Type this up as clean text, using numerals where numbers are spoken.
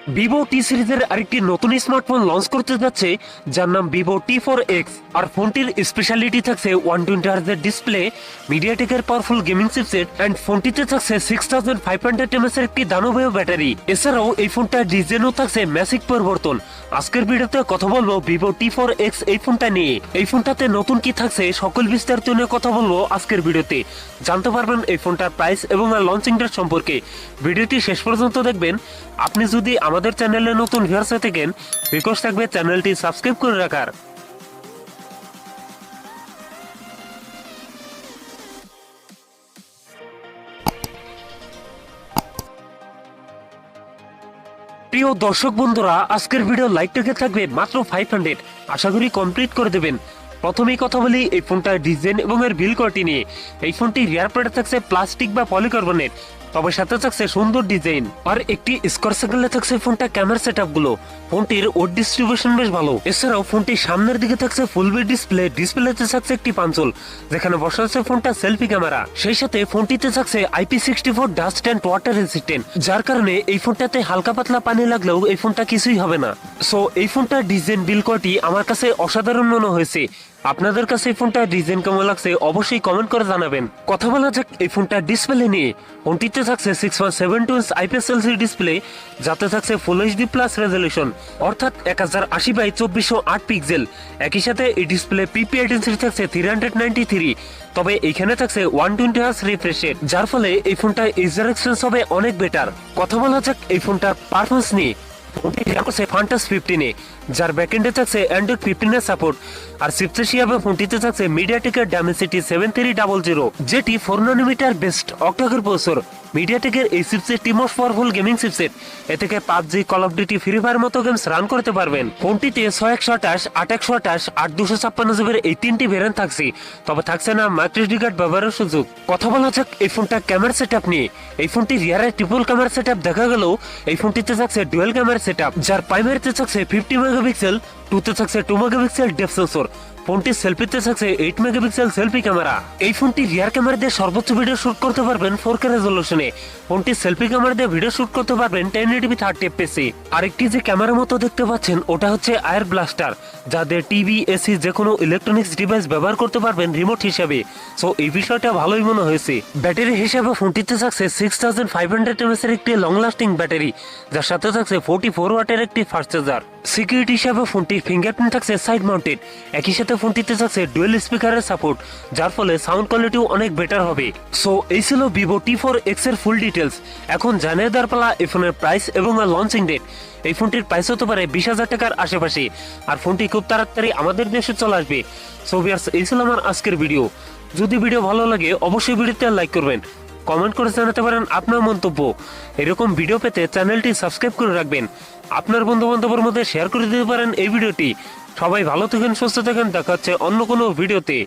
Vivo T সিরিজের আরেকটি নতুন স্মার্টফোন লঞ্চ করতে যাচ্ছে, যার নাম ভিভো T4x। আর ফোনটির স্পেশালিটি থাকছে 120 হার্জের ডিসপ্লে, মিডিয়াটেকের পাওয়ারফুল গেমিং চিপসেট এন্ড ফোনটিতে থাকছে 6500 mAh এর একটি দানবীয় ব্যাটারি। এছাড়াও এই ফোনটার ডিজাইনও থাকছে ম্যাসিভ পরিবর্তন। আজকের ভিডিওতে কথা বলবো ভিভো T4x এই ফোনটা নিয়ে। এই ফোনটাতে নতুন কি থাকছে সকল বিস্তারিত নিয়ে কথা বলবো আজকের ভিডিওতে। জানতে পারবেন এই ফোনটার প্রাইস এবং লঞ্চিং ডেট সম্পর্কে। ভিডিওটি শেষ পর্যন্ত দেখবেন। আপনি যদি আমাদের চ্যানেলে নতুন ভিউয়ার্স হয়ে থাকেন, রিকোয়েস্ট থাকবে চ্যানেলটি সাবস্ক্রাইব করে রাখার। প্রিয় দর্শক বন্ধুরা, আজকের ভিডিও লাইক রেখে থাকবে মাত্র 500। আশা করি কমপ্লিট করে দেবেন। প্রথমেই কথা বলি এই ফোনটার ডিজাইন এবং এর বিল কোয়ালিটি নিয়ে। এই ফোনটি রিয়ার প্যাডে থাকছে প্লাস্টিক বা পলিকার্বনেট, তবে সাথে থাকছে সুন্দর ডিজাইন। আর একটি স্কোয়ার সার্কেলে থাকছে ফোনটা ক্যামেরা সেটআপ গুলো। ফোনটির ওয়েট ডিস্ট্রিবিউশন বেশ ভালো। এছাড়াও ফোনটির সামনের দিকে থাকছে ফুল বি ডিসপ্লেতে থাকছে একটি পাঞ্চল, যেখানে বসা আছে ফোনটা সেলফি ক্যামেরা। সেই সাথে ফোনটিতে থাকছে IP64 dust and water resistant, যার কারণে এই ফোনটাতে হালকা পাতলা পানি লাগলেও এই ফোনটা কিছুই হবে না। সো এই ফোনটার ডিজাইন বিল কোয়ালিটি আমার কাছে অসাধারণ মনে হয়েছে। আপনাদের কাছে এই ফোনটার ডিজাইন কেমন লাগছে অবশ্যই কমেন্ট করে জানাবেন। কথা বলা যাক এই ফোনটার ডিসপ্লে নিয়ে। ফোনটিতে থাকছে 6.72 ইঞ্চ IPS LCD ডিসপ্লে, যাতে থাকছে ফুল এইচডি প্লাস রেজলিউশন, অর্থাৎ 1080x2408 পিক্সেল। একই সাথে এই ডিসপ্লে পিপিআই ডেনসিটি থাকছে 393। তবে এইখানে থাকছে 120 হার্জ রিফ্রেশ রেট, যার ফলে এই ফোনটার ইউজার এক্সপিরিয়েন্স হবে অনেক বেটার। কথা বলা যাক এই ফোনটার পারফরমেন্স নিয়ে। ফোনটি থাকছে ফান্টাস 15 যার ব্যাকএন্ডে থাকছে অ্যান্ড্রয়েড 15 এর সাপোর্ট। আর চিপসেট হিসেবে ফোনটিতে থাকছে মিডিয়াটেকের ডাইমেনসিটি 7300, যেটি 4 nm বেস্ট অক্টাকোর প্রসেসর। মিডিয়াটেকের এই চিপসেটটি মোস্ট পাওয়ারফুল গেমিং চিপসেট। এ থেকে PUBG, call of duty, free fire মতো গেমস রান করতে পারবেন। ফোনটিতে 6128, 8128, 8256 জিবির এই তিনটি ভেরিয়েন্ট থাকছে, তবে থাকছে না মাইক্রোএসডি কার্ড ব্যবহারের সুযোগ। কথা বলা যাক এই ফোনটার ক্যামেরা সেটআপ নিয়ে। এই ফোনটি রিয়ারে ট্রিপল ক্যামেরা সেটআপ দেখা গেলেও এই ফোনটিতে থাকছে ডুয়াল ক্যামেরা সেটআপ, যার প্রাইমারিতে থাকছে 50 মেগাপিক্সেল, টুতে থাকছে 2 মেগাপিক্সেল ডেপথ সেন্সর। ফোনটির সেলফিতে থাকছে 8 মেগাপিক্সেল সেলফি ক্যামেরা। এই ফোনটি রিয়ার ক্যামেরা দিয়ে সর্বোচ্চ ভিডিও শুট করতে পারবেন 4K রেজলিউশনে। ফোনটির সেলফি ক্যামেরা দিয়ে ভিডিও শুট করতে পারবেন 1080p 30 fps। আরেকটি যে ক্যামেরার মতো দেখতে পাচ্ছেন ওটা হচ্ছে আয়ার ব্লাস্টার, যাদের টিভি, এসি যে কোনো ইলেকট্রনিক্স ডিভাইস ব্যবহার করতে পারবেন রিমোট হিসেবে। সো এই বিষয়টা ভালোই মনে হয়েছে। ব্যাটারি হিসেবে ফোনটিতে থাকছে 6500 mAh এর একটি লং লাস্টিং ব্যাটারি, যার সাথে থাকছে 44 ওয়াটের একটি ফাস্ট চার্জার। সিকিউরিটি হিসেবে ফোনটির ফিঙ্গারপ্রিন্ট থাকছে সাইড মাউন্টেড। একই সাথে ফোনটিতে থাকছে ডুয়েল স্পিকারের সাপোর্ট, যার ফলে সাউন্ড কোয়ালিটিও অনেক বেটার হবে। সো এই ছিল ভিভো T4x এর ফুল ডিটেলস। এখন জানিয়ে দেওয়ার পালা এই ফোনের প্রাইস এবং লঞ্চিং ডেট। এই ফোনটির প্রাইস হতে পারে 20,000 টাকার আশেপাশে, আর ফোনটি খুব তাড়াতাড়ি আমাদের দেশে চলে আসবে। সো ভিউয়ার্স, এই ছিল আমার আজকের ভিডিও। যদি ভিডিও ভালো লাগে অবশ্যই ভিডিওতে লাইক করবেন, কমেন্ট করে জানাতে পারেন আপনার মন্তব্য। এরকম ভিডিও পেতে চ্যানেলটি সাবস্ক্রাইব করে রাখবেন। আপনার বন্ধু বান্ধবের মধ্যে শেয়ার করে দিতে পারেন এই ভিডিওটি। সবাই ভালো থাকেন, সুস্থ থাকেন, দেখা হচ্ছে অন্য কোনো ভিডিওতে।